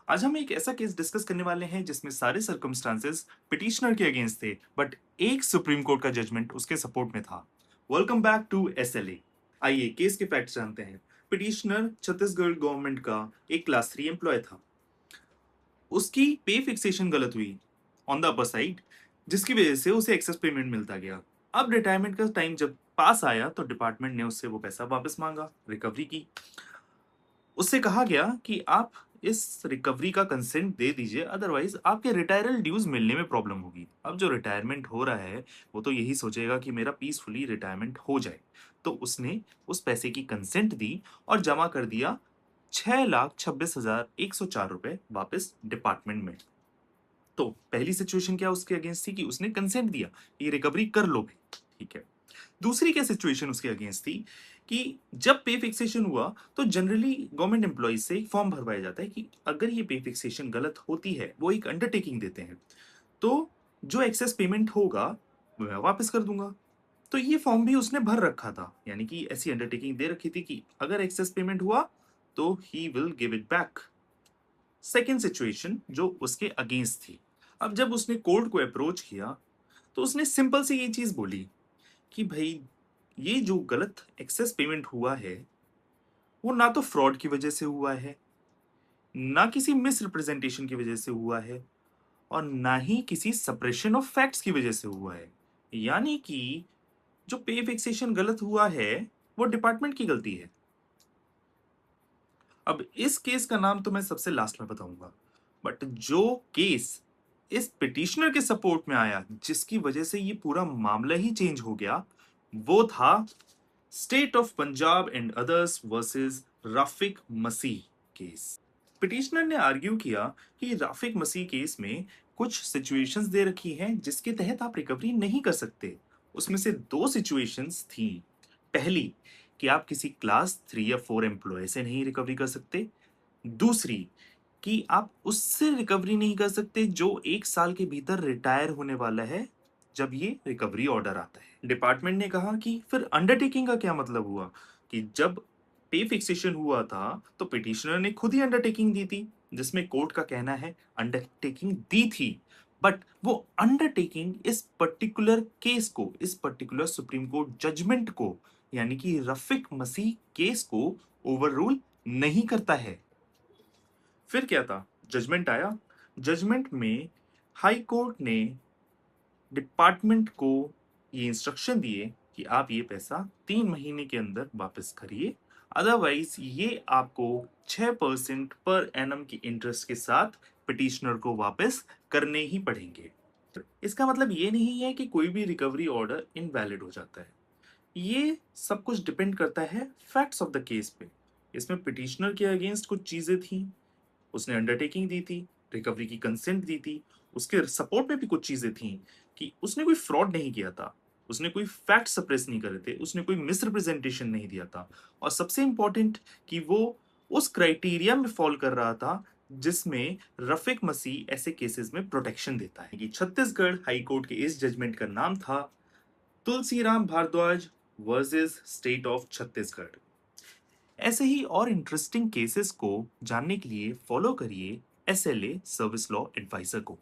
आज हम एक ऐसा केस डिस्कस करने वाले हैं जिसमें सारे सर्कमस्टांसेस पिटिशनर के अगेंस्ट थे, बट एक सुप्रीम कोर्ट का जजमेंट उसके सपोर्ट में था। Welcome back to SLA. आइए केस के फैक्ट्स जानते हैं। पिटिशनर छत्तीसगढ़ गवर्नमेंट का एक क्लास 3 एम्प्लॉय था। उसकी पे फिक्सेशन गलत हुई ऑन द अपर साइड, जिसकी वजह से उसे एक्सेस पेमेंट मिलता गया। अब रिटायरमेंट का टाइम जब पास आया तो डिपार्टमेंट ने उससे वो पैसा वापस मांगा, रिकवरी की। उससे कहा गया कि आप इस रिकवरी का कंसेंट दे दीजिए, अदरवाइज आपके रिटायरल ड्यूज मिलने में प्रॉब्लम होगी। अब जो रिटायरमेंट हो रहा है वो तो यही सोचेगा कि मेरा पीसफुली रिटायरमेंट हो जाए। तो उसने उस पैसे की कंसेंट दी और जमा कर दिया 6,26,104 रुपए वापस डिपार्टमेंट में। तो पहली सिचुएशन क्या उसके अगेंस्ट थी कि उसने कंसेंट दिया, ये रिकवरी कर लो भी, ठीक है। दूसरी क्या सिचुएशन उसके अगेंस्ट थी कि जब पे फिक्सेशन हुआ तो जनरली गवर्नमेंट एम्प्लॉइज से एक फॉर्म भरवाया जाता है कि अगर ये पे फिक्सेशन गलत होती है, वो एक अंडरटेकिंग देते हैं, तो जो एक्सेस पेमेंट होगा मैं वापस कर दूंगा। तो ये फॉर्म भी उसने भर रखा था, यानी कि ऐसी अंडरटेकिंग दे रखी थी कि अगर एक्सेस पेमेंट हुआ तो he will give it back. Second situation जो उसके अगेंस्ट थी, अब जब उसने कोर्ट को अप्रोच किया तो उसने सिंपल से ये चीज बोली कि भाई ये जो गलत एक्सेस पेमेंट हुआ है वो ना तो फ्रॉड की वजह से हुआ है, ना किसी मिस रिप्रेजेंटेशन की वजह से हुआ है, और ना ही किसी सप्रेशन ऑफ फैक्ट्स की वजह से हुआ है। यानी कि जो पे फिक्सेशन गलत हुआ है वो डिपार्टमेंट की गलती है। अब इस केस का नाम तो मैं सबसे लास्ट में बताऊंगा, बट जो केस इस पिटिशनर के सपोर्ट में आया जिसकी वजह से ये पूरा मामला ही चेंज हो गया, वो था state of Punjab and others versus Rafiq Masih case. Petitioner ने आर्ग्यू किया कि राफिक मसीह केस में कुछ सिचुएशंस दे रखी हैं जिसके तहत आप रिकवरी नहीं कर सकते। उसमें से दो सिचुएशंस थी। पहली कि आप किसी क्लास 3 या 4 एम्प्लॉय से नहीं रिकवरी कर सकते। दूसरी कि आप उससे रिकवरी नहीं कर सकते जो 1 साल के भीतर रिटायर होने वाला है जब ये रिकवरी ऑर्डर आता है। डिपार्टमेंट ने कहा कि फिर अंडरटेकिंग का क्या मतलब हुआ कि जब पे फिक्सेशन हुआ था तो पिटिशनर ने खुद ही अंडरटेकिंग दी थी, जिसमें कोर्ट का कहना है अंडरटेकिंग दी थी, बट वो अंडरटेकिंग इस पर्टिकुलर केस को, इस पर्टिकुलर सुप्रीम कोर्ट जजमेंट को, यानी कि रफीक मसीह केस को ओवररूल नहीं करता है। फिर क्या था, जजमेंट आया। जजमेंट में हाई कोर्ट ने डिपार्टमेंट को ये इंस्ट्रक्शन दिए कि आप ये पैसा 3 महीने के अंदर वापस करिए, अदरवाइज ये आपको 6% पर एनम की इंटरेस्ट के साथ पिटिशनर को वापस करने ही पड़ेंगे। इसका मतलब ये नहीं है कि कोई भी रिकवरी ऑर्डर इनवैलिड हो जाता है। ये सब कुछ डिपेंड करता है फैक्ट्स ऑफ द केस पे। इसमें पिटिशनर के अगेंस्ट कुछ चीजें थी, उसने अंडरटेकिंग दी थी, रिकवरी की कंसेंट दी थी। उसके सपोर्ट में भी कुछ चीजें थी कि उसने कोई फ्रॉड नहीं किया था, उसने कोई फैक्ट सप्रेस नहीं करे थे, उसने कोई मिसरिप्रेजेंटेशन नहीं दिया था, और सबसे इंपॉर्टेंट कि वो उस क्राइटेरिया में फॉल कर रहा था जिसमें रफीक मसीह ऐसे केसेस में प्रोटेक्शन देता है। कि छत्तीसगढ़ हाई कोर्ट के इस जजमेंट का नाम था Tulsiram Bhardwaj versus state of Chhattisgarh. ऐसे ही और इंटरेस्टिंग केसेस को जानने के लिए फॉलो करिए एसएलए सर्विस लॉ एडवाइजर को।